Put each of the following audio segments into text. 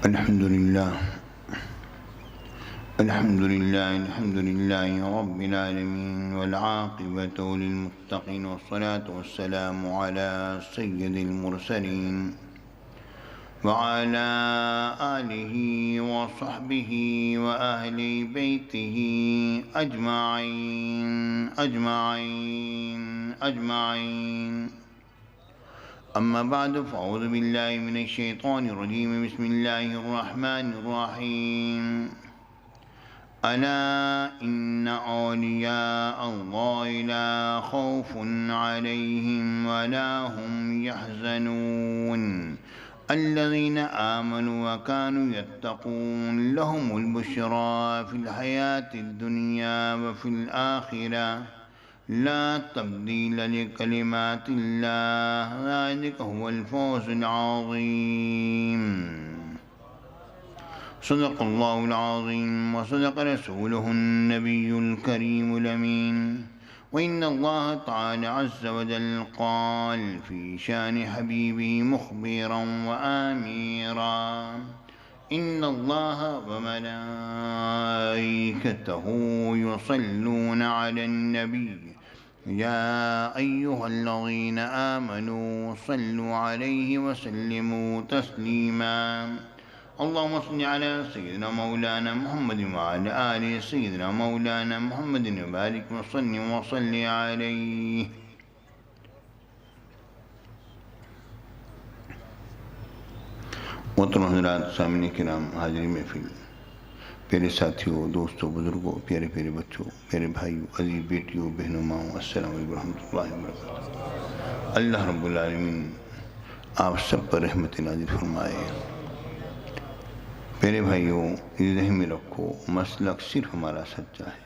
الحمد لله الحمد لله رب العالمين والعاقبة للمتقين والصلاة والسلام على سيد المرسلين وعلى آله وصحبه وأهل بيته أجمعين أما بعد فأعوذ بالله من الشيطان الرجيم بسم الله الرحمن الرحيم ألا إن أولياء الله لا خوف عليهم ولا هم يحزنون الذين آمنوا وكانوا يتقون لهم البشرى في الحياة الدنيا وفي الآخرة لا تبديل لكلمات الله ذلك هو الفوز العظيم صدق الله العظيم وصدق رسوله النبي الكريم الأمين وإن الله تعالى عز وجل قال في شان حبيبه مخبرا وآميرا إن الله وملائكته يصلون على النبي يا أيها الذين آمنوا صلوا عليه وسلموا تسليما اللهم صل على سيدنا مولانا محمد وعلى آل سيدنا مولانا محمد وبارك وسلم وصل عليه. محترم حضرات، سامعین کرام، حاضرین محفل، پیارے ساتھیوں، دوستوں، بزرگوں، پیارے پیارے بچوں، میرے بھائیوں، عزیز بیٹیوں، بہنوں، ماؤں، السلام علیکم ورحمۃ اللہ وبرکاتہ. اللہ رب العالمین آپ سب پر رحمت نازل فرمائے. پیارے بھائیوں، ذہن میں رکھو، مسلک صرف ہمارا سچا ہے.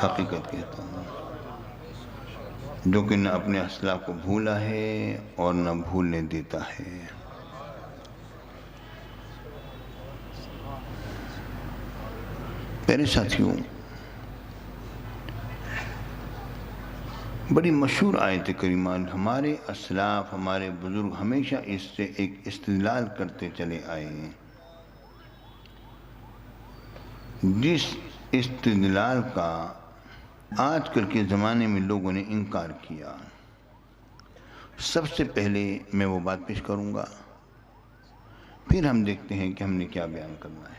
حقیقت کہتا ہوں، جو کہ نہ اپنے اسلاف کو بھولا ہے اور نہ بھولنے دیتا ہے. پیارے ساتھیوں، بڑی مشہور آیت کریمہ، ہمارے اسلاف، ہمارے بزرگ ہمیشہ اس سے ایک استدلال کرتے چلے آئے ہیں، جس استدلال کا آج کل کے زمانے میں لوگوں نے انکار کیا. سب سے پہلے میں وہ بات پیش کروں گا، پھر ہم دیکھتے ہیں کہ ہم نے کیا بیان کرنا ہے.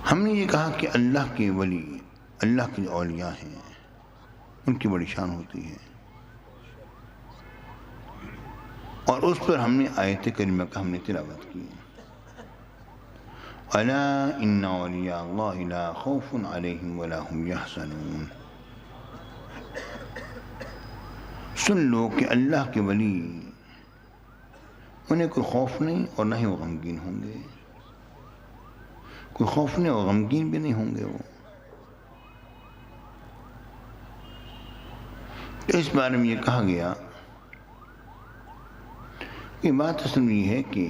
ہم نے یہ کہا کہ اللہ کے ولی، اللہ کے اولیاء ہیں، ان کی بڑی شان ہوتی ہے، اور اس پر ہم نے آیت کریمہ کا ہم نے تلاوت کی. الا ان اولیاء اللہ لا خوف علیہم ولا هم یحزنون. سن لو کہ اللہ کے ولی، انہیں کوئی خوف نہیں اور نہ ہی وہ غمگین ہوں گے. کوئی خوف نہیں اور غمگین بھی نہیں ہوں گے. وہ اس بارے میں یہ کہا گیا کہ بات اصل میں یہ ہے کہ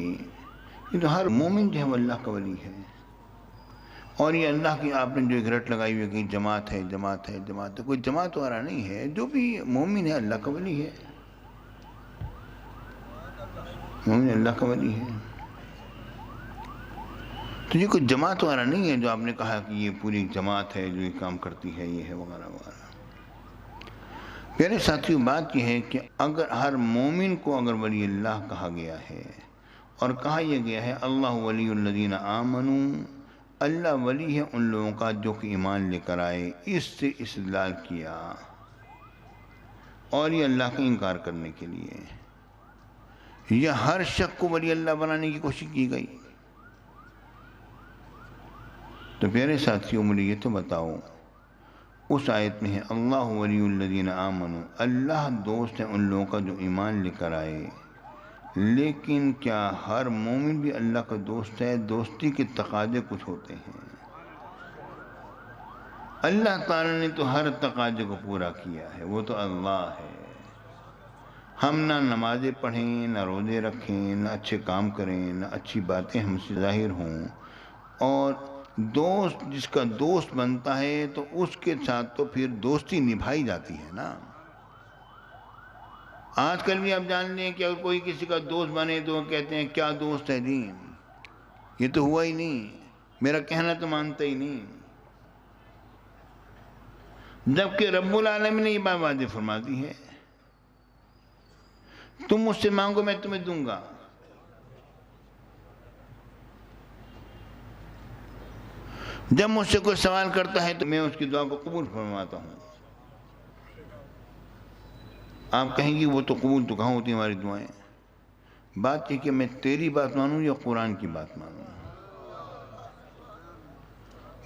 یہ تو ہر مومن جو ہے وہ اللہ کا ولی ہے. اور یہ اللہ کی آپ نے جو ایک رٹ لگائی ہوئی ہے کہ جماعت ہے، کوئی جماعت والا نہیں ہے. جو بھی مومن ہے اللہ کا ولی ہے، مومن اللہ کا ولی ہے. تو یہ کوئی جماعت والا نہیں ہے جو آپ نے کہا کہ یہ پوری جماعت ہے جو یہ کام کرتی ہے، یہ ہے وغیرہ وغیرہ. پیارے ساتھیوں، بات یہ ہے کہ اگر ہر مومن کو اگر ولی اللہ کہا گیا ہے اور کہا یہ گیا ہے اللہ ولی الذین آمنوا، اللہ ولی ہے ان لوگوں کا جو کہ ایمان لے کر آئے، اس سے استدلال کیا. اور یہ اللہ کا انکار کرنے کے لیے یہ ہر شخص کو ولی اللہ بنانے کی کوشش کی گئی. تو پیارے ساتھیوں، مجھے یہ تو بتاؤ، اس آیت میں ہے اللہ ولی الذین آمنوا، اللہ دوست ہے ان لوگوں کا جو ایمان لے کر آئے. لیکن کیا ہر مومن بھی اللہ کا دوست ہے؟ دوستی کے تقاضے کچھ ہوتے ہیں. اللہ تعالیٰ نے تو ہر تقاضے کو پورا کیا ہے، وہ تو اللہ ہے. ہم نہ نمازیں پڑھیں، نہ روزے رکھیں، نہ اچھے کام کریں، نہ اچھی باتیں ہم سے ظاہر ہوں، اور دوست جس کا دوست بنتا ہے تو اس کے ساتھ تو پھر دوستی نبھائی جاتی ہے نا. آج کل بھی آپ جان لیں کہ اگر کوئی کسی کا دوست بنے تو وہ کہتے ہیں کیا دوست ہے جی، یہ تو ہوا ہی نہیں، میرا کہنا تو مانتا ہی نہیں، جبکہ رب العالمین نے یہ بات واضح فرما دی ہے، تم مجھ سے مانگو میں تمہیں دوں گا۔ جب مجھ سے کوئی سوال کرتا ہے تو میں اس کی دعا کو قبول فرماتا ہوں۔ آپ کہیں گی وہ تو قبول تو کہاں ہوتی ہیں ہماری دعائیں؟ بات یہ کہ میں تیری بات مانوں یا قرآن کی بات مانوں؟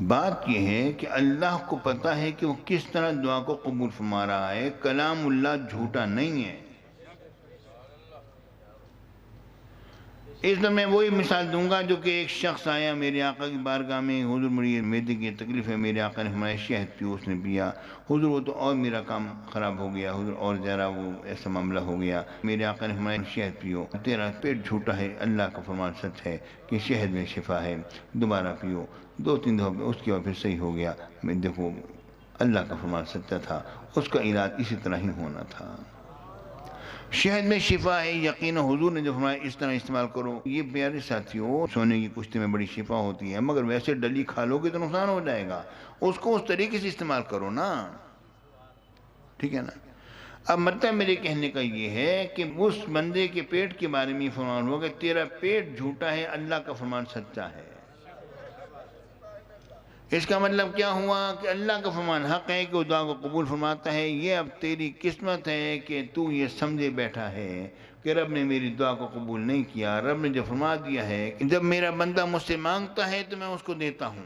بات یہ ہے کہ اللہ کو پتہ ہے کہ وہ کس طرح دعا کو قبول فرما رہا ہے، کلام اللہ جھوٹا نہیں ہے۔ اس میں میں وہی مثال دوں گا جو کہ ایک شخص آیا میرے آقا کی بارگاہ میں، حضور مجھے معدے کی تکلیف ہے، میرے آقا نے ہمارے شہد پیو، اس نے پیا، حضور وہ تو اور میرا کام خراب ہو گیا، حضور اور ذرا وہ ایسا معاملہ ہو گیا، میرے آقا نے ہمارے شہد پیو، تیرا پیٹ جھوٹا ہے، اللہ کا فرمان سچ ہے کہ شہد میں شفا ہے، دوبارہ پیو، 2-3 دفعہ اس کے بعد پھر صحیح ہو گیا۔ میں دیکھو اللہ کا فرمان سچا تھا، اس کا علاج اسی طرح ہی ہونا تھا۔ شہد میں شفا ہے، یقین حضور نے جو فرمایا اس طرح استعمال کرو۔ یہ پیارے ساتھیوں، سونے کی کشتی میں بڑی شفا ہوتی ہے، مگر ویسے ڈلی کھا لو گے تو نقصان ہو جائے گا، اس کو اس طریقے سے استعمال کرو نا، ٹھیک ہے نا۔ اب مطلب میرے کہنے کا یہ ہے کہ اس بندے کے پیٹ کے بارے میں فرمان ہوا کہ تیرا پیٹ جھوٹا ہے، اللہ کا فرمان سچا ہے۔ اس کا مطلب کیا ہوا کہ اللہ کا فرمان حق ہے کہ وہ دعا کو قبول فرماتا ہے۔ یہ اب تیری قسمت ہے کہ تو یہ سمجھے بیٹھا ہے کہ رب نے میری دعا کو قبول نہیں کیا۔ رب نے جو فرما دیا ہے کہ جب میرا بندہ مجھ سے مانگتا ہے تو میں اس کو دیتا ہوں۔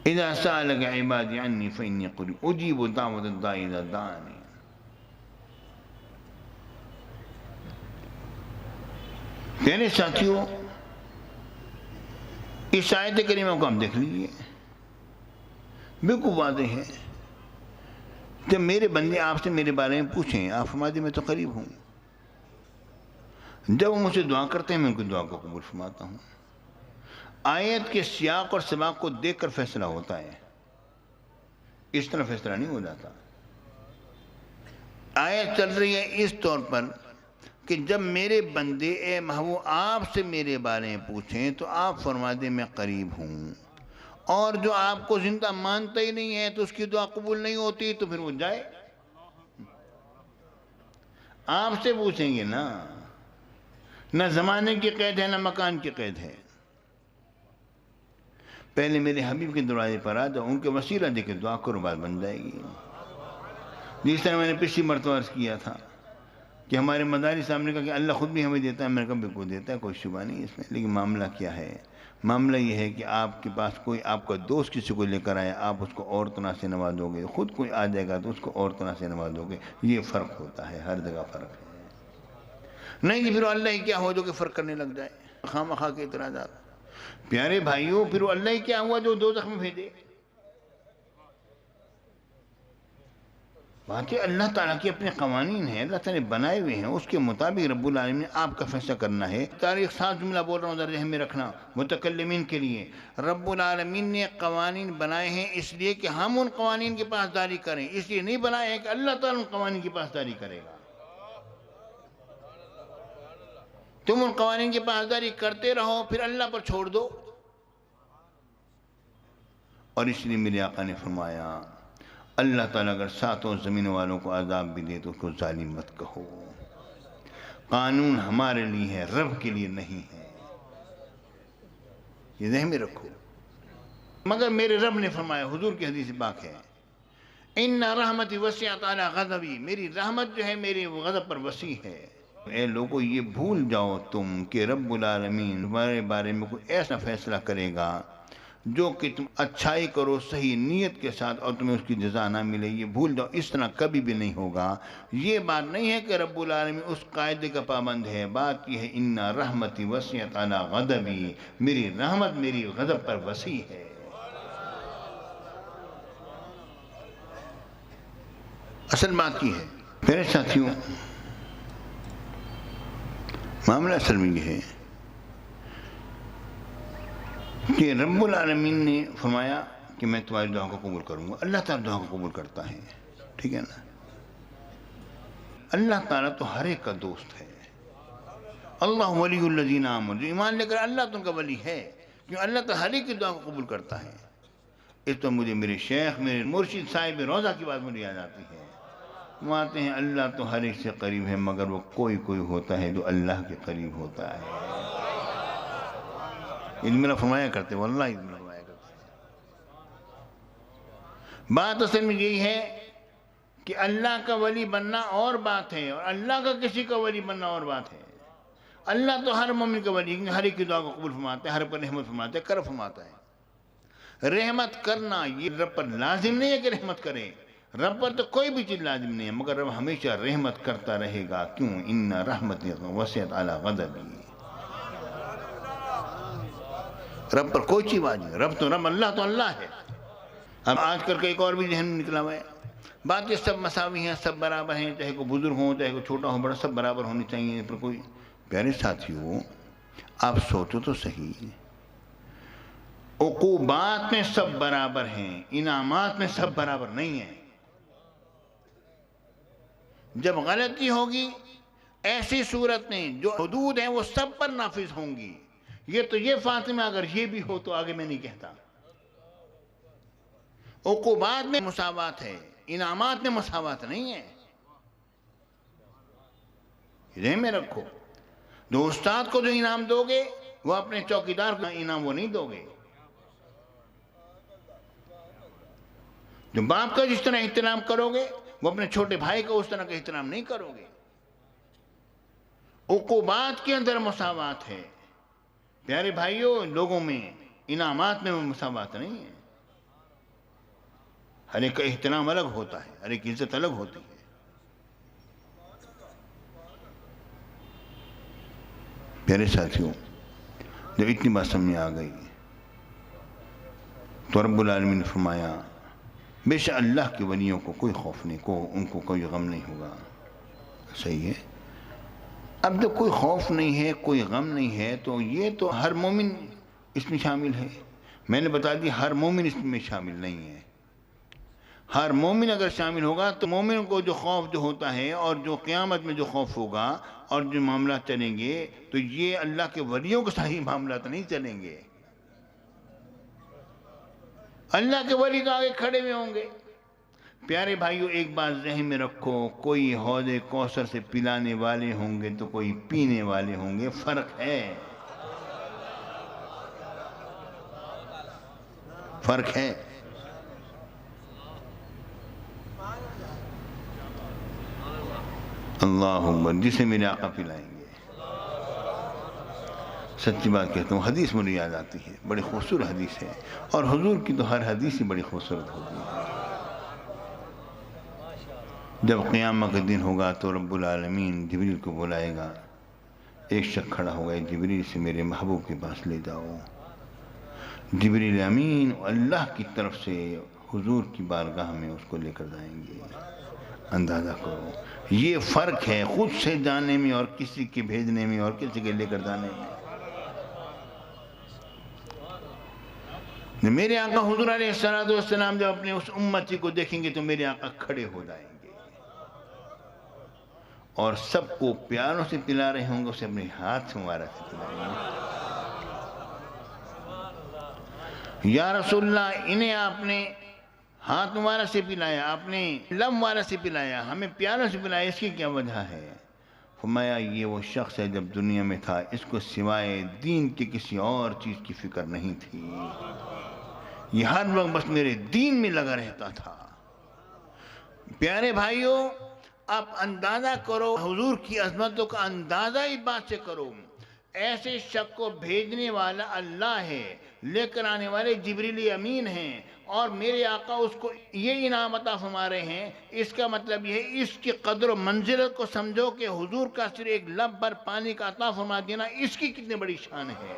اذا سألك عبادي عني فإني قریب اجیب دعوت الداعی اذا دعانی۔ پیارے ساتھیوں، اس آیت کریمہ کو ہم دیکھ لیجئے، بالکل واضح ہے۔ جب میرے بندے آپ سے میرے بارے میں پوچھیں، آپ فرما دیں میں تو قریب ہوں۔ جب وہ مجھ سے دعا کرتے ہیں میں ان کی دعا کو قبول فرماتا ہوں۔ آیت کے سیاق اور سباق کو دیکھ کر فیصلہ ہوتا ہے، اس طرح فیصلہ نہیں ہو جاتا۔ آیت چل رہی ہے اس طور پر کہ جب میرے بندے اے محبوب آپ سے میرے بارے میں پوچھیں تو آپ فرما دیں میں قریب ہوں، اور جو آپ کو زندہ مانتا ہی نہیں ہے تو اس کی دعا قبول نہیں ہوتی تو پھر وہ جائے۔ آپ سے پوچھیں گے نا، نہ زمانے کی قید ہے نہ مکان کی قید ہے۔ پہلے میرے حبیب کے دروازے پر آ جاؤ، ان کے وسیلہ دے کے دعا کرو، بات بن جائے گی۔ جس طرح میں نے پچھلی مرتبہ عرض کیا تھا کہ ہمارے مدارس سامنے کا کہ اللہ خود بھی ہمیں دیتا ہے، میرے کبھی کو دیتا ہے، کوئی شبہ نہیں اس میں، لیکن معاملہ کیا ہے؟ معاملہ یہ ہے کہ آپ کے پاس کوئی آپ کا دوست کسی کو لے کر آیا، آپ اس کو اور طرح سے نوازو گے، خود کوئی آ جائے گا تو اس کو اور طرح سے نوازو گے، یہ فرق ہوتا ہے، ہر جگہ فرق ہے۔ نہیں جی پھر اللہ ہی کیا ہو جو کہ فرق کرنے لگ جائے، خواہ مخواہ کے اعتراضات۔ پیارے بھائیوں، پھر اللہ ہی کیا ہوا جو دوزخ میں بھیجے؟ واقعی اللہ تعالیٰ کے اپنے قوانین ہیں، اللہ تعالیٰ نے بنائے ہوئے ہیں، اس کے مطابق رب العالمین نے آپ کا فیصلہ کرنا ہے۔ تاریخ 7 جملہ بول رہا ہوں، ذرا ذہن میں رکھنا متکلمین کے لیے۔ رب العالمین نے قوانین بنائے ہیں اس لیے کہ ہم ان قوانین کی پاسداری کریں، اس لیے نہیں بنائے ہیں کہ اللہ تعالیٰ ان قوانین کی پاسداری کرے گا۔ تم ان قوانین کی پاسداری کرتے رہو، پھر اللہ پر چھوڑ دو۔ اور اس لیے میرے آقا نے فرمایا اللہ تعالیٰ اگر 7 زمین والوں کو عذاب بھی دے تو اس کو ظالم مت کہو۔ قانون ہمارے لیے ہے، رب کے لیے نہیں ہے، یہ ذہن میں رکھو۔ مگر میرے رب نے فرمایا، حضور کی حدیث پاک ہے، ان رحمتی وسعت علی غضبی، میری رحمت جو ہے میرے غضب پر وسیع ہے۔ اے لوگو یہ بھول جاؤ تم کہ رب العالمین تمہارے بارے میں کوئی ایسا فیصلہ کرے گا جو کہ تم اچھائی کرو صحیح نیت کے ساتھ اور تمہیں اس کی جزا نہ ملے، یہ بھول جاؤ، اس طرح کبھی بھی نہیں ہوگا۔ یہ بات نہیں ہے کہ رب العالمین اس قاعدے کا پابند ہے، بات یہ ہے ان رحمتی وسعت علی غضبی، میری رحمت میری غضب پر وسیع ہے۔ اصل بات یہ ہے میرے ساتھیوں، معاملہ اصل میں یہ ہے کہ رب العالمین نے فرمایا کہ میں تمہاری دعا کو قبول کروں گا۔ اللہ تعالیٰ دعا کو قبول کرتا ہے، ٹھیک ہے نا۔ اللہ تعالیٰ تو ہر ایک کا دوست ہے، اللہ ولی الذین آمنوا، جو ایمان لے کر اللہ تو ان کا ولی ہے، کیوں اللہ تو ہر ایک کی دعا کو قبول کرتا ہے۔ اس تو مجھے میرے شیخ، میرے مرشد صاحب روضہ کی بات مجھے یاد آتی ہے، وہ آتے ہیں اللہ تو ہر ایک سے قریب ہے، مگر وہ کوئی ہوتا ہے جو اللہ کے قریب ہوتا ہے۔ یہ میرا فرمایا کرتے، واللہ یہ میرا فرمایا کرتے۔ بات اصل میں یہی ہے کہ اللہ کا ولی بننا اور بات ہے، اور اللہ کا کسی کا ولی بننا اور بات ہے۔ اللہ تو ہر مومن کا ولی ہے، ہر ایک کی دعا کو قبول فرماتا ہے، ہر پر رحمت فرماتا ہے، کرم فرماتا ہے۔ رحمت کرنا یہ رب پر لازم نہیں ہے کہ رحمت کرے، رب پر تو کوئی بھی چیز لازم نہیں ہے، مگر رب ہمیشہ رحمت کرتا رہے گا، کیوں؟ ان رحمتی وسعت اعلی غضبی، رب پر کوئی چیز واجب نہیں، رب تو رب، اللہ تو اللہ ہے۔ اب آج کل کا ایک اور بھی ذہن میں نکلا ہوا ہے، بات یہ سب مساوی ہیں، سب برابر ہیں، چاہے کوئی بزرگ ہوں، چاہے کوئی چھوٹا ہو بڑا، سب برابر ہونی چاہیے، پر کوئی پیارے ساتھیوں آپ سوچو تو صحیح، عقوبات میں سب برابر ہیں، انعامات میں سب برابر نہیں ہیں۔ جب غلطی ہوگی ایسی صورت میں جو حدود ہیں وہ سب پر نافذ ہوں گی، یہ تو یہ فاطمہ اگر یہ بھی ہو تو آگے میں نہیں کہتا۔ عقوبات میں مساوات ہے، انعامات میں مساوات نہیں ہے، ذہن میں رکھو۔ جو استاد کو جو انعام دو گے وہ اپنے چوکیدار کو انعام وہ نہیں دو گے، جو باپ کا جس طرح احترام کرو گے وہ اپنے چھوٹے بھائی کا اس طرح کا احترام نہیں کرو گے۔ عقوبات کے اندر مساوات ہے پیارے بھائیوں، لوگوں میں انعامات میں مساوات نہیں ہے، ہر ایک کا احترام الگ ہوتا ہے، ہر ایک عزت الگ ہوتی ہے۔ پیارے ساتھیوں، جب اتنی بات سمجھ آ گئی تو رب العالمین نے فرمایا بے شک اللہ کے ولیوں کو کوئی خوف نہیں، ان کو کوئی غم نہیں ہوگا۔ صحیح ہے، اب جب کوئی خوف نہیں ہے، کوئی غم نہیں ہے، تو یہ تو ہر مومن اس میں شامل ہے۔ میں نے بتا دی ہر مومن اس میں شامل نہیں ہے، ہر مومن اگر شامل ہوگا تو مومن کو جو خوف جو ہوتا ہے اور جو قیامت میں جو خوف ہوگا اور جو معاملات چلیں گے تو یہ اللہ کے ولیوں کے صحیح معاملات نہیں چلیں گے۔ اللہ کے ولی تو آگے کھڑے ہوئے ہوں گے۔ پیارے بھائیوں، ایک بات ذہن میں رکھو، کوئی حوض کوثر سے پلانے والے ہوں گے تو کوئی پینے والے ہوں گے، فرق ہے، فرق ہے۔ اللہ اکبر، جسے میرے آقا پلائیں گے۔ سچی بات کہتا ہوں، حدیث مجھے یاد آتی ہے، بڑی خوبصورت حدیث ہے، اور حضور کی تو ہر حدیث ہی بڑی خوبصورت ہوتی ہے۔ جب قیامت کا دن ہوگا تو رب العالمین جبریل کو بلائے گا، ایک شخص کھڑا ہوگا، جبریل سے میرے محبوب کے پاس لے جاؤ۔ جبریل امین اللہ کی طرف سے حضور کی بارگاہ میں اس کو لے کر جائیں گے۔ اندازہ کرو، یہ فرق ہے خود سے جانے میں اور کسی کے بھیجنے میں اور کسی کے لے کر جانے میں۔ میرے آقا حضور علیہ السلام جب اپنے اس امتی کو دیکھیں گے تو میرے آقا کھڑے ہو جائیں گے اور سب کو پیاروں سے پلا رہے ہوں گے، اسے اپنے ہاتھ سے مبارک سے پلائیں گے۔ یا رسول اللہ، انہیں آپ نے ہاتھ مبارک سے پلایا، آپ نے لب مبارک سے پلایا، ہمیں پیاروں سے پلایا، اس کی کیا وجہ ہے؟ فرمایا یہ وہ شخص ہے جب دنیا میں تھا اس کو سوائے دین کے کسی اور چیز کی فکر نہیں تھی، یہ ہر وقت بس میرے دین میں لگا رہتا تھا۔ پیارے بھائیوں، آپ اندازہ کرو حضور کی عظمتوں کا اندازہ اس بات سے کرو، ایسے شخص کو بھیجنے والا اللہ ہے، لے کر آنے والے جبریل امین ہیں، اور میرے آقا اس کو یہ انعام عطا فرما رہے ہیں۔ اس کا مطلب یہ ہے اس کی قدر و منزلت کو سمجھو کہ حضور کا صرف ایک لب بھر پانی کا عطا فرما دینا اس کی کتنی بڑی شان ہے،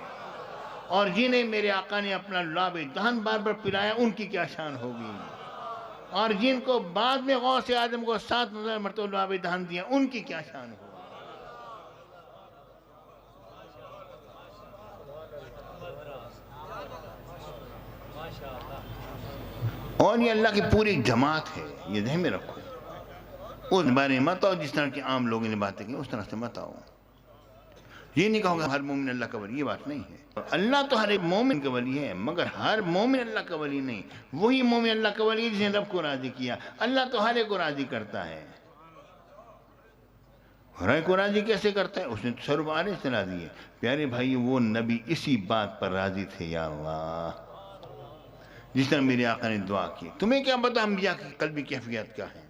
اور جنہیں میرے آقا نے اپنا لاب دہن بار بار پلایا ان کی کیا شان ہوگی، اور جن کو بعد میں غوث اعظم کو 7 مرتبہ لاب دہن دیا ان کی کیا شان ہوگی۔ اور یہ اللہ کی پوری جماعت ہے، یہ ذہن میں رکھو، اس بارے میں مت آؤ جس طرح کے عام لوگوں نے باتیں کی اس طرح سے مت آؤ۔ یہ نہیں کہوں گا ہر مومن اللہ کا ولی، یہ بات نہیں ہے۔ اللہ تو ہر ایک مومن کا ولی ہے، مگر ہر مومن اللہ کا ولی نہیں۔ وہی مومن اللہ کا ولی جس نے رب کو راضی کیا۔ اللہ تو ہر ایک کو راضی کرتا ہے۔ ہر ایک کو راضی کیسے کرتا ہے؟ اس نے سرب آنے سے راضی ہے۔ پیارے بھائی، وہ نبی اسی بات پر راضی تھے، یا اللہ، جس طرح میرے آقا نے دعا کی۔ تمہیں کیا پتا انبیاء کی قلبی کیفیت کیا ہے؟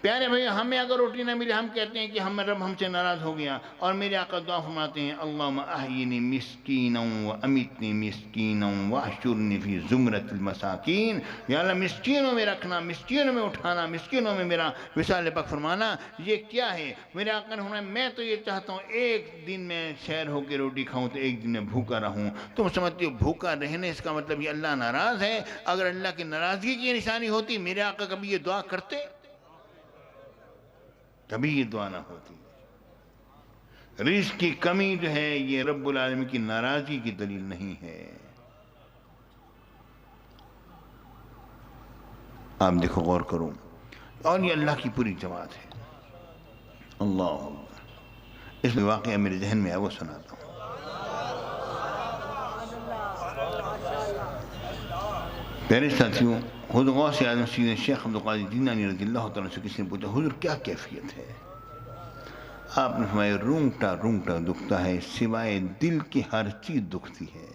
پیارے بھائی، ہمیں اگر روٹی نہ ملے ہم کہتے ہیں کہ رب ہم سے ناراض ہو گیا، اور میرے آقا دعا فرماتے ہیں اللہم احیینی مسکینا و امیتنی مسکینا واحشرنی فی زمرۃ المساکین۔ یا اللہ، مسکینوں میں رکھنا، مسکینوں میں اٹھانا، مسکینوں میں میرا وصال پاک فرمانا، یہ کیا ہے؟ میرے آقا نے فرمایا میں تو یہ چاہتا ہوں ایک دن میں سیر ہو کے روٹی کھاؤں تو ایک دن میں بھوکا رہوں۔ تم سمجھتے ہو بھوکا رہنے اس کا مطلب یہ اللہ ناراض ہے؟ اگر اللہ کی ناراضگی کی نشانی ہوتی میرے آقا کبھی یہ دعا کرتے؟ کبھی یہ دعا نہ ہوتی۔ رزق کی کمی جو ہے یہ رب العالمین کی ناراضگی کی دلیل نہیں ہے۔ آپ دیکھو، غور کرو، اور یہ اللہ کی پوری جماعت ہے۔ اللہ اکبر۔ اس میں واقعہ میرے ذہن میں ہے، وہ سناتا ہوں۔ پیارے ساتھیوں، حضور غوث اعظم سیدنا شیخ عبدالقادر جیلانی رضی اللہ تعالیٰ سے کسی نے پوچھا حضور کیا کیفیت ہے؟ آپ نے فرمایا رونگٹا رونگٹا دکھتا ہے سوائے دل کی ہر چیز دکھتی ہے۔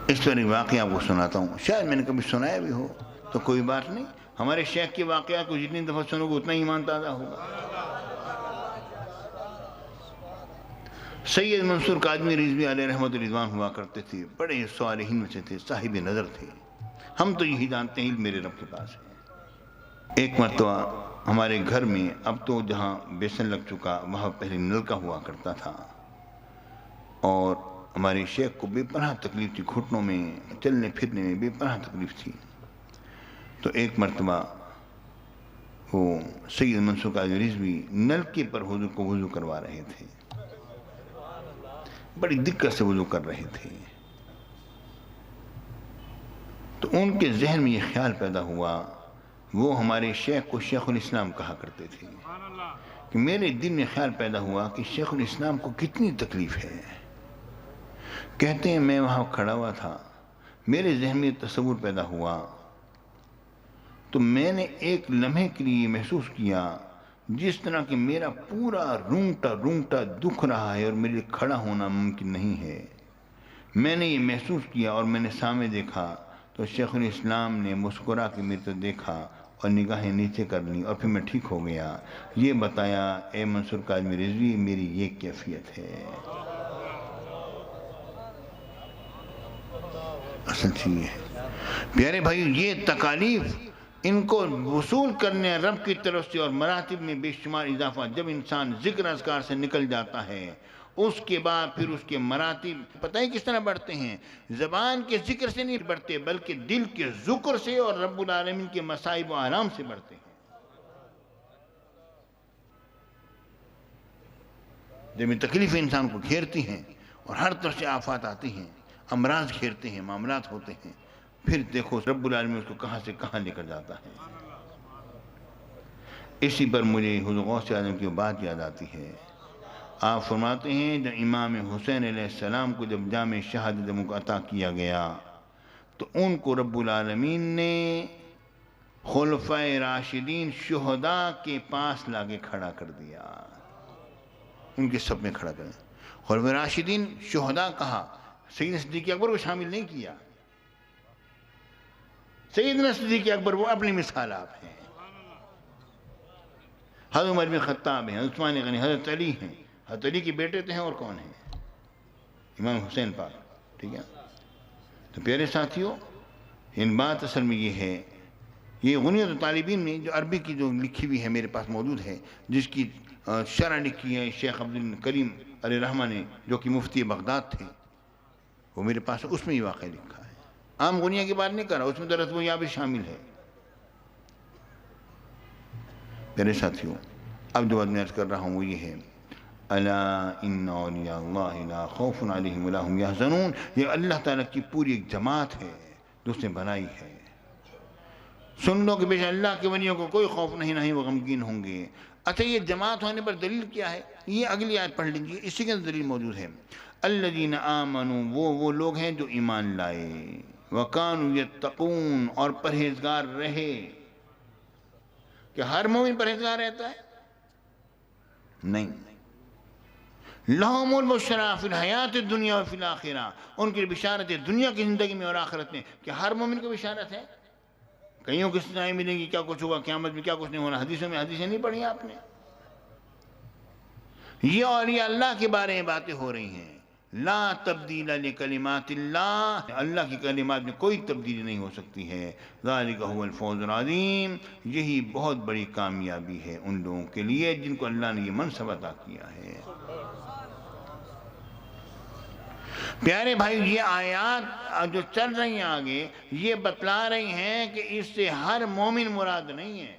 اس طرح واقعہ آپ کو سناتا ہوں، شاید میں نے کبھی سنایا بھی ہو تو کوئی بات نہیں، ہمارے شیخ کے واقعات کو جتنی دفعہ سنو گے اتنا ایمان تازہ ہوگا۔ سید منصور کاظمی رضوی علیہ رحمت رضوان ہوا کرتے تھے، بڑے صالحین میں سے تھے، صاحب نظر تھے۔ ہم تو یہی جانتے ہیں علم میرے رب کے پاس ہے۔ ایک مرتبہ ہمارے گھر میں، اب تو جہاں بیسن لگ چکا وہاں پہلے نلکا ہوا کرتا تھا، اور ہمارے شیخ کو بے پناہ تکلیف تھی، گھٹنوں میں چلنے پھرنے میں بے پناہ تکلیف تھی۔ تو ایک مرتبہ وہ سید منصور کاظمی رضوی نلکے پر حضور کو وضو کروا رہے تھے، بڑی دقت سے وضو کر رہے تھے۔ تو ان کے ذہن میں یہ خیال پیدا ہوا، وہ ہمارے شیخ کو شیخ الاسلام کہا کرتے تھے، کہ میرے دل میں خیال پیدا ہوا کہ شیخ الاسلام کو کتنی تکلیف ہے۔ کہتے ہیں میں وہاں کھڑا ہوا تھا، میرے ذہن میں تصور پیدا ہوا، تو میں نے ایک لمحے کے لیے محسوس کیا جس طرح کہ میرا پورا رونگٹا رونگٹا دکھ رہا ہے اور میرے لیے کھڑا ہونا ممکن نہیں ہے۔ میں نے یہ محسوس کیا اور میں نے سامنے دیکھا تو شیخ الاسلام نے مسکرا کے میرے تو دیکھا اور نگاہیں نیچے کر لی، اور پھر میں ٹھیک ہو گیا۔ یہ بتایا اے منصور کاظمی رضوی میری یہ کیفیت ہے۔ اصل چیز یہ ہے پیارے بھائی، یہ تکالیف ان کو وصول کرنے رب کی طرف سے، اور مراتب میں بے شمار اضافہ۔ جب انسان ذکر اذکار سے نکل جاتا ہے اس کے بعد پھر اس کے مراتب پتہ ہے کس طرح بڑھتے ہیں؟ زبان کے ذکر سے نہیں بڑھتے بلکہ دل کے ذکر سے اور رب العالمین کے مصائب و آرام سے بڑھتے ہیں۔ جب یہ تکلیفیں انسان کو گھیرتی ہیں اور ہر طرف سے آفات آتی ہیں، امراض گھیرتے ہیں، معاملات ہوتے ہیں، پھر دیکھو رب العالمین اس کو کہاں سے کہاں لے کر جاتا ہے۔ اسی پر مجھے حضور غوث اعظم کی بات یاد آتی ہے۔ آپ فرماتے ہیں جب امام حسین علیہ السلام کو جب جام شہادت عطا کیا گیا تو ان کو رب العالمین نے خلفائے راشدین شہداء کے پاس لاگے کھڑا کر دیا، ان کے سب میں کھڑا کر دیا۔ خلفائے راشدین شہداء کہا، سیدنا صدیق اکبر کو شامل نہیں کیا۔ سیدنا صدیق اکبر وہ اپنی مثال آپ ہیں، حضرت عمر بن خطاب ہیں، حضرت عثمان غنی، حضرت علی ہیں، حضرت علی کے بیٹے تو ہیں، اور کون ہیں؟ امام حسین پاک، ٹھیک ہے۔ تو پیارے ساتھیوں، ان بات اصل میں یہ ہے، یہ غنیت الطالبین میں جو عربی کی جو لکھی ہوئی ہے میرے پاس موجود ہے، جس کی شرح لکھی ہے شیخ عبد الکریم علیہ رحمہ نے، جو کہ مفتی بغداد تھے، وہ میرے پاس اس میں یہ واقعہ لکھا ہے۔ عام غنیہ کی بات نہیں کر رہا، اس میں درست وہ یہاں بھی شامل ہے۔ میرے ساتھیوں، اب جو بات میں عرض کر رہا ہوں وہ یہ ہے، الا ان اولیاء اللہ لا خوف علیہم ولا هم یحزنون، یہ اللہ تعالیٰ کی پوری ایک جماعت ہے جو اس نے بنائی ہے۔ سن لو کہ بے شک اللہ کے ولیوں کو کوئی خوف نہیں، نہ ہی وہ غمگین ہوں گے۔ اچھا یہ جماعت ہونے پر دلیل کیا ہے؟ یہ اگلی آیت پڑھ لیجیے، اسی کے اندر دلیل موجود ہے۔ الذین آمنوا، وہ لوگ ہیں جو ایمان لائے، وکانوا یتقون، اور پرہیزگار رہے۔ کہ ہر مومن پرہیزگار رہتا ہے؟ نہیں۔ لہم البشریٰ فی الحیات الدنیا وفی الآخرہ، ان کی بشارت ہے دنیا کی زندگی میں اور آخرت میں۔ کہ ہر مومن کو بشارت ہے؟ کئیوں کی سزائیں ملیں گی، کیا کچھ ہوگا قیامت میں، کیا کچھ نہیں ہونا، حدیثوں میں حدیثیں نہیں پڑھی آپ نے؟ یہ اور یہ اللہ کے بارے میں باتیں ہو رہی ہیں۔ لا تبدیل لکلمات اللہ، اللہ کی کلمات میں کوئی تبدیلی نہیں ہو سکتی ہے۔ ذالک هو الفوز العظیم، یہی بہت بڑی کامیابی ہے ان لوگوں کے لیے جن کو اللہ نے یہ منصب عطا کیا ہے۔ پیارے بھائی، یہ آیات جو چل رہی ہیں آگے، یہ بتلا رہی ہیں کہ اس سے ہر مومن مراد نہیں ہے۔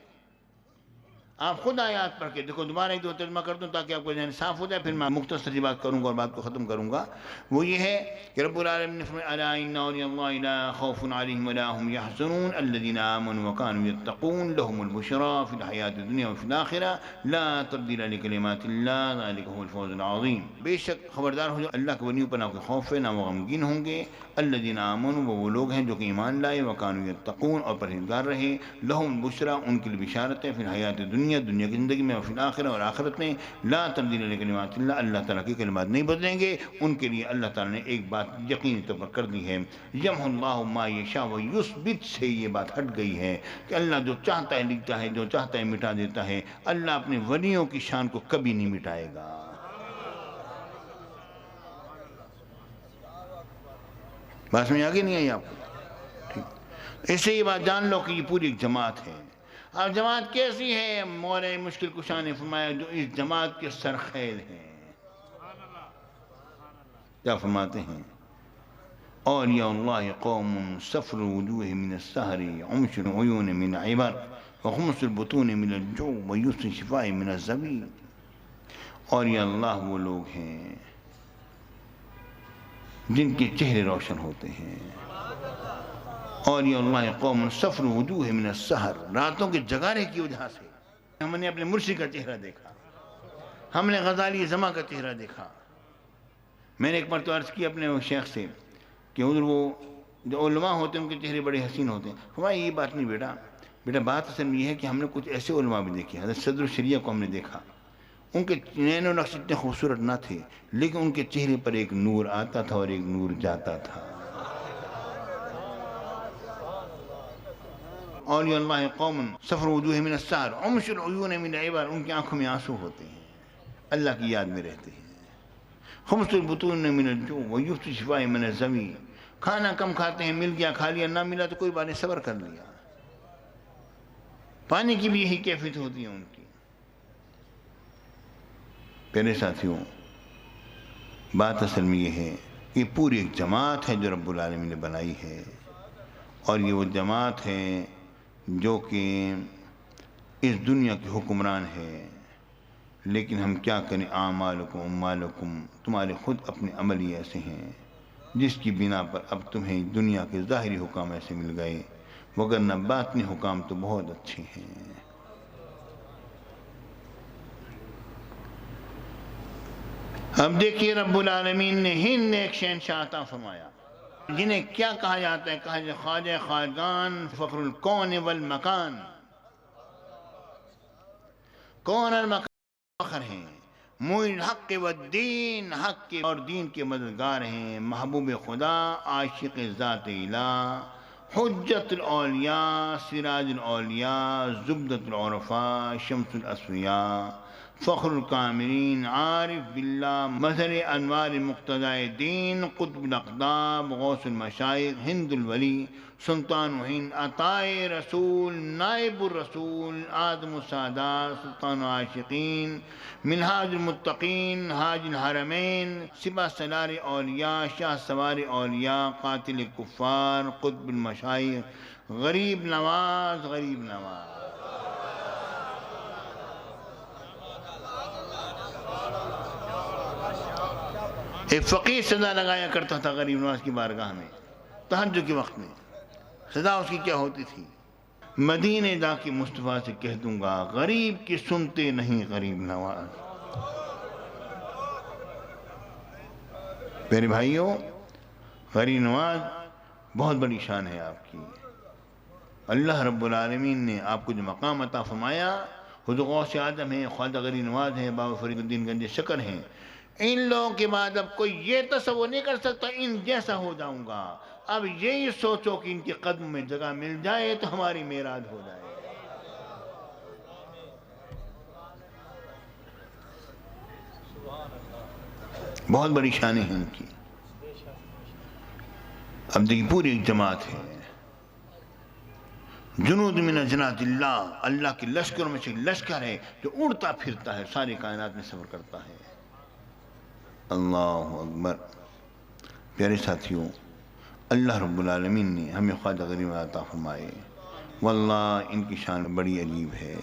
آپ خود آیات پڑھ کے دیکھو، دوبارہ ایک دو ترجمہ کر دوں تاکہ آپ کو ذہن صاف ہو جائے، پھر میں مختصر سی بات کروں گا اور بات کو ختم کروں گا۔ وہ یہ ہے کہ رب العالمین نے فرمایا الا ان اولیاء اللہ لا خوف علیہم ولا هم يحزنون الذین آمنوا وكانوا يتقون لهم البشرى فی الحیات الدنیا وفی الآخرہ لا تبدیل لکلمات اللہ ذلک هو الفوز العظیم۔ بے شک خبردار ہو جو اللہ کے ولیوں پر نہ کوئی خوف ہے نہ وہ غمگین ہوں گے۔ الذین آمنوا، وہ لوگ ہیں جو کہ ایمان لائے، وكانوا يتقون، اور پرہیزگار رہے، لهم البشرى، ان کے لیے بشارت ہے، فی الحیات الدنیا، دنیا کی زندگی میں، وفی الآخرہ، اور آخرت میں، لا تبدیل لکلمات اللہ، اللہ تعالیٰ کی کلمات نہیں بدلیں گے۔ ان کے لیے اللہ تعالیٰ نے ایک بات یقینی طور پر کر دی ہے، یمحو اللہ ما یشاء ویثبت، سے یہ بات ہٹ گئی ہے کہ اللہ جو چاہتا ہے لکھتا ہے، جو چاہتا ہے مٹا دیتا ہے۔ اللہ اپنے ولیوں کی شان کو کبھی نہیں مٹائے گا۔ بات میں آگے نہیں آئی آپ کو؟ ٹھیک، اس سے یہ بات جان لو کہ یہ پوری ایک جماعت ہے۔ اب جماعت کیسی ہے؟ مولا مشکل کشا نے فرمایا جو اس جماعت کے سرخیل ہیں۔ کیا فرماتے ہیں؟ اولیاء اللہ قوم صفر وجوہ من السحر عمش العیون من عبر وخمس البطون من الجوع ویسر شفاء من الزبی۔ اولیاء اللہ وہ لوگ ہیں جن کے چہرے روشن ہوتے ہیں۔ اولیاء اللہ قوم صفر وجوہ من السحر، راتوں کے جگارے کی وجہ سے ہم نے اپنے مرشد کا چہرہ دیکھا، ہم نے غزالی زماں کا چہرہ دیکھا۔ میں نے ایک مرتبہ عرض کی اپنے شیخ سے کہ حضور وہ جو علماء ہوتے ہیں ان کے چہرے بڑے حسین ہوتے ہیں۔ فرمایا یہ بات نہیں بیٹا بات اصل میں یہ ہے کہ ہم نے کچھ ایسے علماء بھی دیکھے، حضرت صدر الشریعہ کو ہم نے دیکھا، ان کے نین و نقش اتنے خوبصورت نہ تھے لیکن ان کے چہرے پر ایک نور آتا تھا اور ایک نور جاتا تھا۔ اولیاء اللہ قوم صفر وجوہ من السحر عمش العیون من عبر، ان کی آنکھوں میں آنسو ہوتے ہیں، اللہ کی یاد میں رہتے ہیں۔ خمس البطون من الجوع ویسر شفاء من الزمی، کھانا کم کھاتے ہیں، مل گیا کھا لیا، نہ ملا تو کوئی بات نہیں، صبر کر لیا۔ پانی کی بھی یہی کیفیت ہوتی ہے ان کی۔ پیارے ساتھیوں، بات اصل میں یہ ہے کہ پوری ایک جماعت ہے جو رب العالمین نے بنائی ہے، اور یہ وہ جماعت ہے جو کہ اس دنیا کے حکمران ہے۔ لیکن ہم کیا کریں، اعمالکم اموالکم، تمہارے خود اپنے عمل ہی ایسے ہیں جس کی بنا پر اب تمہیں دنیا کے ظاہری حکام ایسے مل گئے، وگرنہ باطنی حکام تو بہت اچھے ہیں۔ اب دیکھیے رب العالمین نے ہند ایک شہنشاہ عطا فرمایا جنہیں کیا کہا جاتا ہے؟ کہا جاتا ہے خواجہ خواجگان، فخر الکون والمکان۔ کون اور مکان فخر ہیں، معین الحق والدین، حق کے اور دین کے مددگار ہیں، محبوب خدا، عاشق ذات الہ، حجت الاولیاء، سراج الاولیاء، زبدۃ العرفاء، شمس الاسفیاء، فخر الکاملین، عارف باللہ، مظہر انوار مقتضائے دین، قطب الاقطاب، غوث المشائخ، ہند الولی، سلطان و ہند، عطائے رسول، نائب الرسول، آدم السادات، سلطان عاشقین، منہاج المتقین، حاج الحرمین، سپہ سالار اولیاء، شاہ سوار اولیاء، قاتل کفار، قطب المشائخ، غریب نواز، غریب نواز۔ ایک فقیر صدا لگایا کرتا تھا غریب نواز کی بارگاہ میں تہجد کے وقت میں۔ صدا اس کی کیا ہوتی تھی؟ مدینے جا کے مصطفیٰ سے کہہ دوں گا غریب کی سنتے نہیں غریب نواز۔ میرے بھائیوں، غریب نواز بہت بڑی شان ہے آپ کی۔ اللہ رب العالمین نے آپ کو جو مقام عطا فرمایا، حضرت غوث اعظم ہیں، خواجہ غریب نواز ہیں، بابا فرید الدین گنج شکر ہیں، ان لوگوں کے بعد اب کوئی یہ تصور نہیں کر سکتا ان جیسا ہو جاؤں گا۔ اب یہی سوچو کہ ان کے قدم میں جگہ مل جائے تو ہماری معراج ہو جائے۔ بہت بڑی شانیں ہیں ان کی۔ اب دیکھیں پوری ایک جماعت ہے، جنود من جنات اللہ، اللہ کے لشکروں میں سے لشکر ہے جو اڑتا پھرتا ہے، ساری کائنات میں سفر کرتا ہے۔ اللہ اکبر۔ پیارے ساتھیوں، اللہ رب العالمین نے ہمیں خواجہ غریب عطا فرمائے، واللہ ان کی شان بڑی عجیب ہے۔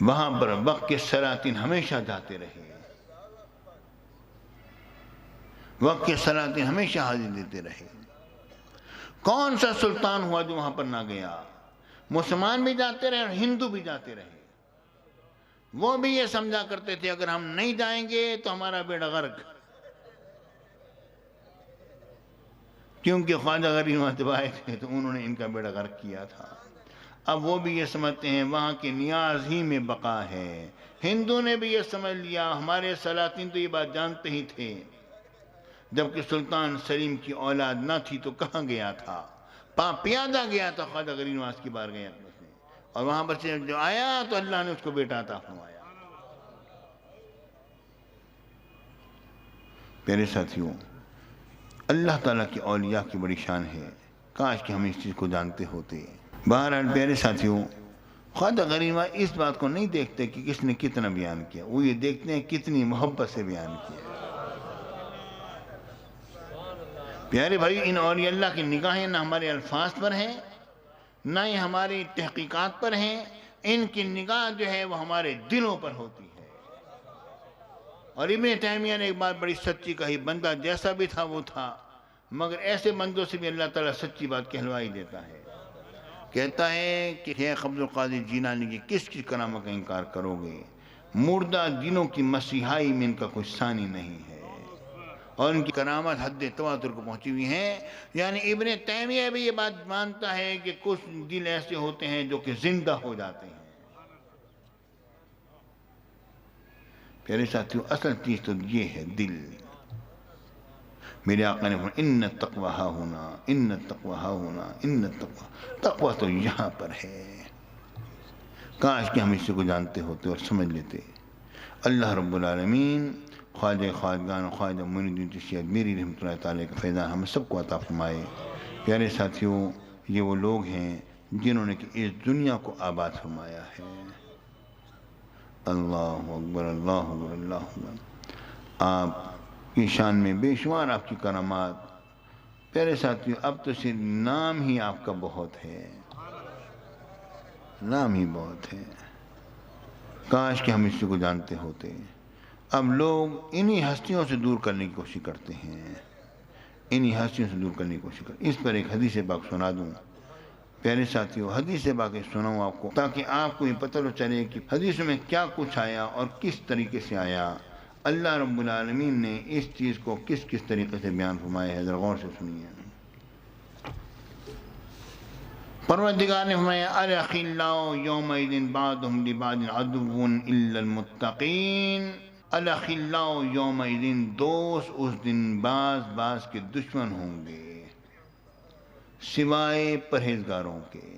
وہاں پر وقت کے سلاطین ہمیشہ جاتے رہے، وقت کے سلاطین ہمیشہ حاضر دیتے رہے۔ کون سا سلطان ہوا جو وہاں پر نہ گیا؟ مسلمان بھی جاتے رہے اور ہندو بھی جاتے رہے۔ وہ بھی یہ سمجھا کرتے تھے اگر ہم نہیں جائیں گے تو ہمارا بیڑا غرق، کیونکہ خواجہ غریب جب آئے تھے تو انہوں نے ان کا بیڑا غرق کیا تھا۔ اب وہ بھی یہ سمجھتے ہیں وہاں کے نیاز ہی میں بقا ہے۔ ہندو نے بھی یہ سمجھ لیا، ہمارے سلاطین تو یہ بات جانتے ہی تھے، جبکہ سلطان سلیم کی اولاد نہ تھی تو کہاں گیا تھا؟ پیادہ گیا تھا خواجہ غریب نواز کی بارگاہ میں، اور وہاں پر سے جو آیا تو اللہ نے اس کو بیٹا عطا فرمایا۔ پیارے ساتھیوں، اللہ تعالیٰ کی اولیاء کی بڑی شان ہے، کاش کہ ہم اس چیز کو جانتے ہوتے۔ بہرحال پیارے ساتھیوں، خواجہ غریب نواز اس بات کو نہیں دیکھتے کہ کس نے کتنا بیان کیا، وہ یہ دیکھتے ہیں کتنی محبت سے بیان کیا۔ پیارے بھائی، ان اولیاء اللہ کی نگاہیں نہ ہمارے الفاظ پر ہیں، نہ ہی ہماری تحقیقات پر ہیں، ان کی نگاہ جو ہے وہ ہمارے دلوں پر ہوتی ہے۔ اور ابن تیمیہ نے ایک بات بڑی سچی کہی، بندہ جیسا بھی تھا وہ تھا، مگر ایسے بندوں سے بھی اللہ تعالیٰ سچی بات کہلوا ہی دیتا ہے۔ کہتا ہے کہ شیخ عبد القادر جیلانی کی کس کی کرامت کا انکار کرو گے؟ مردہ دینوں کی مسیحائی میں ان کا کوئی ثانی نہیں ہے، اور ان کی کرامت حد تواتر کو پہنچی ہوئی ہیں۔ یعنی ابن تیمیہ بھی یہ بات مانتا ہے کہ کچھ دل ایسے ہوتے ہیں جو کہ زندہ ہو جاتے ہیں۔ پیارے ساتھیوں، اصل چیز تو یہ ہے دل۔ میرے آقا نے فرمایا ان التقوی ہا ہونا، ان التقوی ہا ہونا، ان التقوی، تقوی تو یہاں پر ہے۔ کاش کہ ہم اس کو جانتے ہوتے اور سمجھ لیتے۔ اللہ رب العالمین خواجہ خواجگان خواجہ معین الدین چشتی اجمیری رحمۃ اللہ تعالیٰ کا فیضان ہم سب کو عطا فرمائے۔ پیارے ساتھیوں، یہ وہ لوگ ہیں جنہوں نے کہ اس دنیا کو آباد فرمایا ہے۔ اللہ اکبر، اللہ اکبر، اللہ اکبر۔ آپ کی شان میں بے شمار آپ کی کرامات۔ پیارے ساتھیوں، اب تو صرف نام ہی آپ کا بہت ہے، نام ہی بہت ہے۔ کاش کہ ہم اس کو جانتے ہوتے۔ اب لوگ انہی ہستیوں سے دور کرنے کی کوشش کرتے ہیں، انہی ہستیوں سے دور کرنے کی کوشش کرتے ہیں۔ اس پر ایک حدیث پاک سنا دوں۔ پیارے ساتھیوں، حدیث پاک سناؤں آپ کو تاکہ آپ کو یہ پتہ چلے کہ حدیث میں کیا کچھ آیا اور کس طریقے سے آیا، اللہ رب العالمین نے اس چیز کو کس کس طریقے سے بیان فرمایا ہے، ذرا غور سے سنیے۔ پروردگار نے فرمایا الاخلاء یومئذ بعضهم لبعض عدو الا المتقین۔ الاخلاء یومئذ، دوست اس دن بعض بعض کے دشمن ہوں گے سوائے پرہیزگاروں کے۔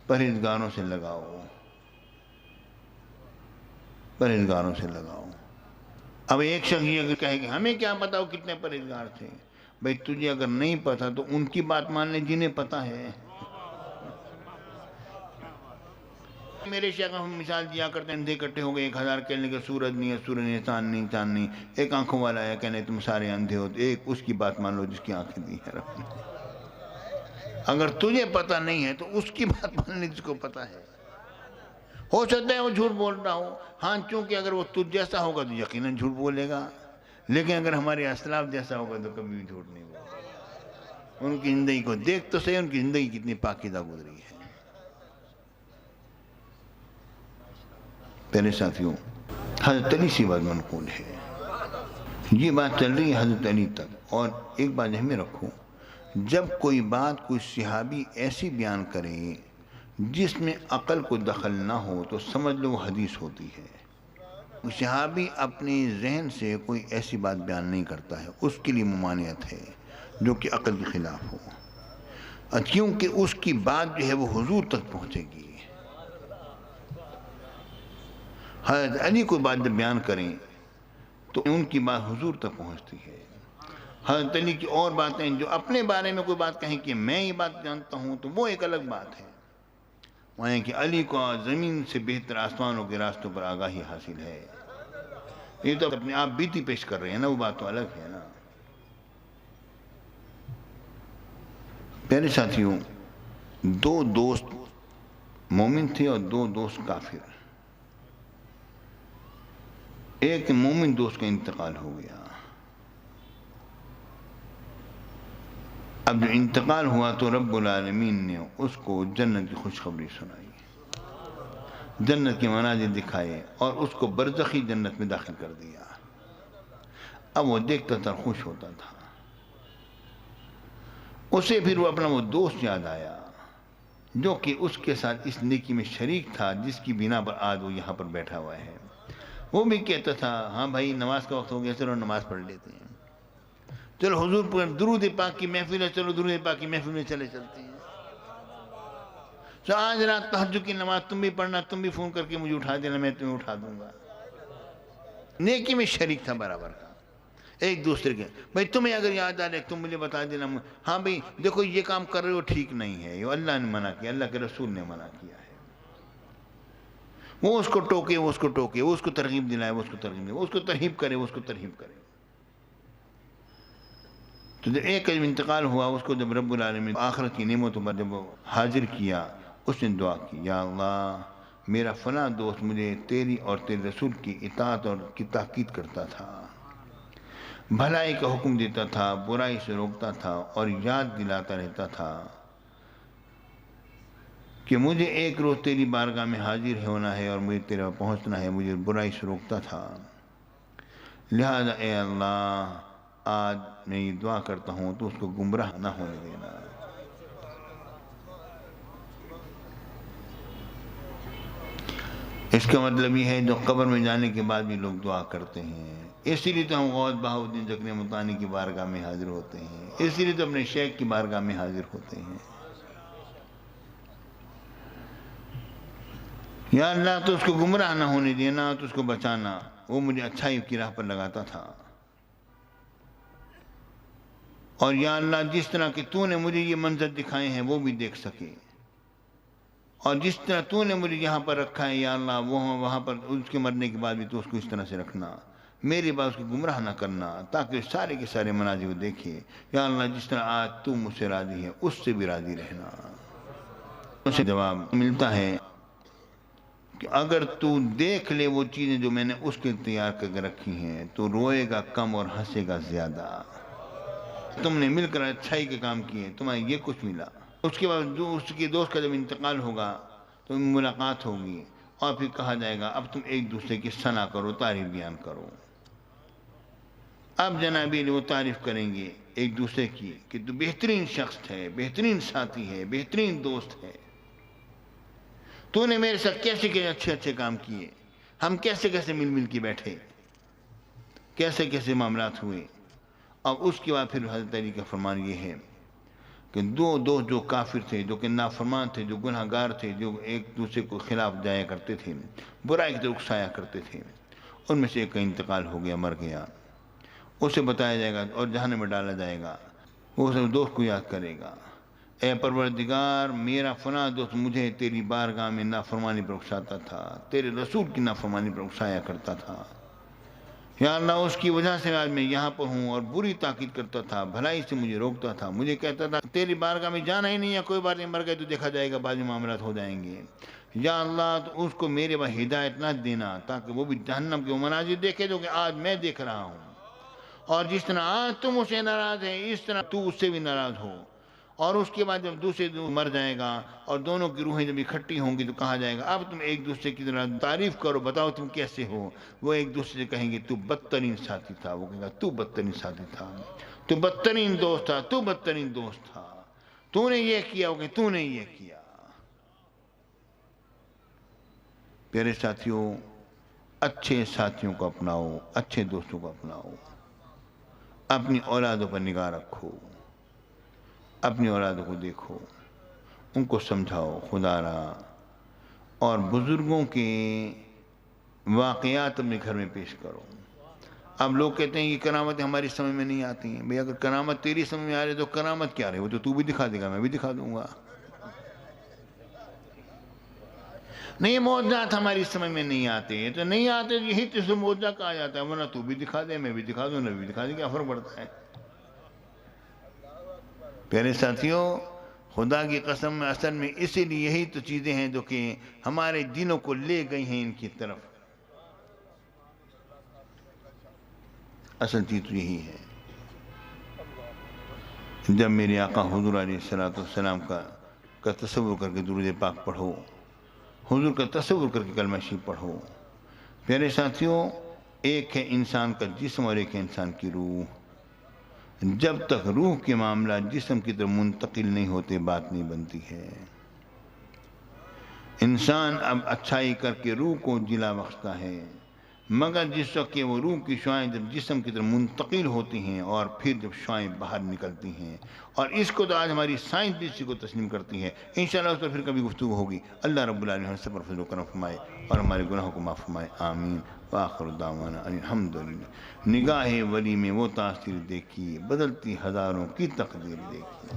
پرہیزگاروں سے لگاؤ، پرہیزگاروں سے لگاؤ۔ اب ایک شخص یہ اگر کہے کہ ہمیں کیا پتا وہ کتنے پرہیزگار تھے، بھئی تجھے اگر نہیں پتا تو ان کی بات مان لے جنہیں پتا ہے۔ میرے شیخ ہم مثال دیا کرتے ہیں، اندھے اکٹھے ہو گئے 1000 کہنے کہ سورج نہیں ہے، سورج نہیں، چاند نہیں، چاند نہیں۔ ایک آنکھوں والا ہے کہنے تم سارے اندھے ہو، ایک اس کی بات مان لو جس کی آنکھیں دی ہے رب نے۔ اگر تجھے پتا نہیں ہے تو اس کی بات مان لے جس کو پتا ہے۔ ہو سکتا ہے وہ جھوٹ بول رہا ہو، ہاں چونکہ اگر وہ تجھ جیسا ہوگا تو یقیناً جھوٹ بولے گا، لیکن اگر ہمارے اسلاف جیسا ہوگا تو کبھی بھی جھوٹ نہیں بولے گا۔ ان کی زندگی کو دیکھ تو صحیح، ان کی زندگی کتنی پاکیزہ گزری ہے۔ پہلے ساتھیوں، حضرت علی سے بات منقول ہے، یہ بات چل رہی ہے حضرت علی تک۔ اور ایک بات ذہن میں رکھو، جب کوئی بات کوئی صحابی ایسی بیان کرے جس میں عقل کو دخل نہ ہو تو سمجھ لو وہ حدیث ہوتی ہے۔ صحابی اپنے ذہن سے کوئی ایسی بات بیان نہیں کرتا ہے، اس کے لیے ممانعت ہے جو کہ عقل کے خلاف ہو، کیونکہ اس کی بات جو ہے وہ حضور تک پہنچے گی۔ حضرت علی کوئی بات جب بیان کریں تو ان کی بات حضور تک پہنچتی ہے۔ حضرت علی کی اور باتیں جو اپنے بارے میں کوئی بات کہیں کہ میں یہ بات جانتا ہوں تو وہ ایک الگ بات ہے، وہ ہے کہ علی کو زمین سے بہتر آسمانوں کے راستوں پر آگاہی حاصل ہے۔ یہ تو اپنے آپ بیتی پیش کر رہے ہیں نا، وہ بات تو الگ ہے نا۔ پیارے ساتھیوں، دو دوست مومن تھے اور دو دوست کافر۔ ایک مومن دوست کا انتقال ہو گیا۔ اب جو انتقال ہوا تو رب العالمین نے اس کو جنت کی خوشخبری سنائی، جنت کے مناظر دکھائے اور اس کو برزخی جنت میں داخل کر دیا۔ اب وہ دیکھتا تھا، خوش ہوتا تھا۔ اسے پھر وہ اپنا وہ دوست یاد آیا جو کہ اس کے ساتھ اس نیکی میں شریک تھا، جس کی بنا پر آج وہ یہاں پر بیٹھا ہوا ہے۔ وہ بھی کہتا تھا ہاں بھائی نماز کا وقت ہو گیا، چلو نماز پڑھ لیتے ہیں، چلو حضور پر درود پاک کی محفل ہے، چلو درود پاک کی محفل میں چلے چلتے ہیں۔ تو آج رات تہجد کی نماز تم بھی پڑھنا، تم بھی فون کر کے مجھے اٹھا دینا، میں تمہیں اٹھا دوں گا۔ نیکی میں شریک تھا برابر کا، ایک دوسرے کے۔ بھائی تمہیں اگر یاد آ رہے تم مجھے بتا دینا، ہاں بھائی دیکھو یہ کام کر رہے ہو ٹھیک نہیں ہے، یہ اللہ نے منع کیا، اللہ کے رسول نے منع کیا ہے۔ وہ اس کو ٹوکے، وہ اس کو ٹوکے، وہ اس کو ترغیب دلائے، وہ اس کو ترغیب دلائے، وہ اس کو ترہیب کرے، وہ اس کو ترہیب کرے۔ تو جب ایک جب انتقال ہوا، اس کو جب رب العالمین آخرت کی نعمتوں پر جب حاضر کیا، اس نے دعا کی، یا اللہ میرا فلاں دوست مجھے تیری اور تیرے رسول کی اطاعت اور کی تاکید کرتا تھا، بھلائی کا حکم دیتا تھا، برائی سے روکتا تھا اور یاد دلاتا رہتا تھا کہ مجھے ایک روز تیری بارگاہ میں حاضر ہونا ہے اور مجھے تیرے پہنچنا ہے، مجھے برائی سے روکتا تھا۔ لہذا اے اللہ آج میں یہ دعا کرتا ہوں تو اس کو گمراہ نہ ہونے دینا۔ اس کا مطلب یہ ہے جو قبر میں جانے کے بعد بھی لوگ دعا کرتے ہیں، اسی لیے تو ہم غوث بہاؤالدین زکریا ملتانی کی بارگاہ میں حاضر ہوتے ہیں، اسی لیے تو اپنے شیخ کی بارگاہ میں حاضر ہوتے ہیں۔ یا اللہ تو اس کو گمراہ نہ ہونے دینا، تو اس کو بچانا، وہ مجھے اچھائی کی راہ پر لگاتا تھا۔ اور یا اللہ جس طرح کہ تو نے مجھے یہ منظر دکھائے ہیں وہ بھی دیکھ سکے، اور جس طرح تو نے مجھے یہاں پر رکھا ہے یا اللہ وہ وہاں پر اس کے مرنے کے بعد بھی تو اس کو اس طرح سے رکھنا، میری بات اس کو گمراہ نہ کرنا، تاکہ سارے کے سارے مناظر کو دیکھے۔ یا اللہ جس طرح آج تو مجھ سے راضی ہے اس سے بھی راضی رہنا۔ اسے جواب ملتا ہے کہ اگر تو دیکھ لے وہ چیزیں جو میں نے اس کے تیار کر کے رکھی ہیں تو روئے گا کم اور ہنسے گا زیادہ۔ تم نے مل کر اچھائی کے کام کیے، تمہیں یہ کچھ ملا۔ اس کے بعد جو اس کے دوست کا جب انتقال ہوگا تو ملاقات ہوگی اور پھر کہا جائے گا اب تم ایک دوسرے کی ثنا کرو، تعریف بیان کرو۔ اب جناب علی وہ تعریف کریں گے ایک دوسرے کی کہ تو بہترین شخص ہے، بہترین ساتھی ہے، بہترین دوست ہے، تو نے میرے ساتھ کیسے کیسے اچھے اچھے کام کیے، ہم کیسے کیسے مل مل کے بیٹھے، کیسے کیسے معاملات ہوئے۔ اب اس کے بعد پھر حضرت علی کا فرمان یہ ہے کہ دو دوست جو کافر تھے، جو کہ نافرمان تھے، جو گناہ گار تھے، جو ایک دوسرے کو خلاف جایا کرتے تھے، برائی کی طرف اکسایا کرتے تھے، ان میں سے ایک کا انتقال ہو گیا، مر گیا، اسے بتایا جائے گا اور جہنم میں ڈالا جائے گا۔ وہ اس دوست کو یاد کرے گا، اے پروردگار میرا فلاں دوست مجھے تیری بارگاہ میں نافرمانی پر اکساتا تھا، تیرے رسول کی نافرمانی پر اکسایا کرتا تھا، یا اللہ اس کی وجہ سے آج میں یہاں پر ہوں، اور بری تاکید کرتا تھا، بھلائی سے مجھے روکتا تھا، مجھے کہتا تھا تیری بارگاہ میں جانا ہی نہیں ہے، کوئی بات نہیں، مر گئے تو دیکھا جائے گا، بعد میں معاملات ہو جائیں گے۔ یا اللہ تو اس کو میرے بعد ہدایت نہ دینا تاکہ وہ بھی جہنم کے مناظر دیکھے جو کہ آج میں دیکھ رہا ہوں، اور جس طرح آج تم اسے ناراض ہے اس طرح تو اس سے بھی ناراض ہو، اور اس کے بعد جب دوسرے مر جائے گا اور دونوں کی روحیں جب اکٹھی ہوں گی تو کہا جائے گا اب تم ایک دوسرے کی طرح تعریف کرو، بتاؤ تم کیسے ہو۔ وہ ایک دوسرے سے کہیں گے تو بدترین ساتھی تھا، وہ کہے گا تو بدترین ساتھی تھا، تو بدترین دوست تھا، تو بدترین دوست تھا، تو نے یہ کیا، وہ کہ تو نے یہ کیا۔ پیارے ساتھیوں، اچھے ساتھیوں کو اپناؤ، اچھے دوستوں کو اپناؤ، اپنی اولادوں پر نگاہ رکھو، اپنی اولادوں کو دیکھو، ان کو سمجھاؤ خدا را، اور بزرگوں کے واقعات اپنے گھر میں پیش کرو۔ اب لوگ کہتے ہیں کہ کرامتیں ہماری سمجھ میں نہیں آتی ہیں۔ بھئی اگر کرامت تیری سمجھ میں آ رہی تو کرامت کیا رہے، وہ تو بھی دکھا دے گا، میں بھی دکھا دوں گا۔ نہیں، یہ معجزات ہماری سمجھ میں نہیں آتے، تو نہیں آتے، یہی تو معجزہ کہا جاتا ہے، ورنہ تو بھی دکھا دے، میں بھی دکھا دوں، نبی بھی دکھا دے، کیا فرق پڑتا ہے؟ پیارے ساتھیوں، خدا کی قسم، اصل میں اسی لیے یہی تو چیزیں ہیں جو کہ ہمارے دلوں کو لے گئی ہیں ان کی طرف۔ اصل چیز تو یہی ہے۔ جب میرے آقا حضور علیہ السلام کا تصور کر کے درود پاک پڑھو، حضور کا تصور کر کے کلمہ شریف پڑھو۔ پیارے ساتھیوں، ایک ہے انسان کا جسم اور ایک ہے انسان کی روح۔ جب تک روح کے معاملہ جسم کی طرف منتقل نہیں ہوتے بات نہیں بنتی ہے۔ انسان اب اچھائی کر کے روح کو جلا بخشتا ہے، مگر جس وقت کہ وہ روح کی شعائیں جب جسم کی طرف منتقل ہوتی ہیں اور پھر جب شعائیں باہر نکلتی ہیں، اور اس کو تو آج ہماری سائنس بھی اسی کو تسلیم کرتی ہے۔ انشاءاللہ اس پر پھر کبھی گفتگو ہوگی۔ اللہ رب العالمین ہم سب پر فضل و کرم فرمائے اور ہمارے گناہوں کو معاف فرمائے، آمین۔ وآخر دعوانا الحمدللہ۔ نگاہ ولی میں وہ تاثیر دیکھی، بدلتی ہزاروں کی تقدیر دیکھی۔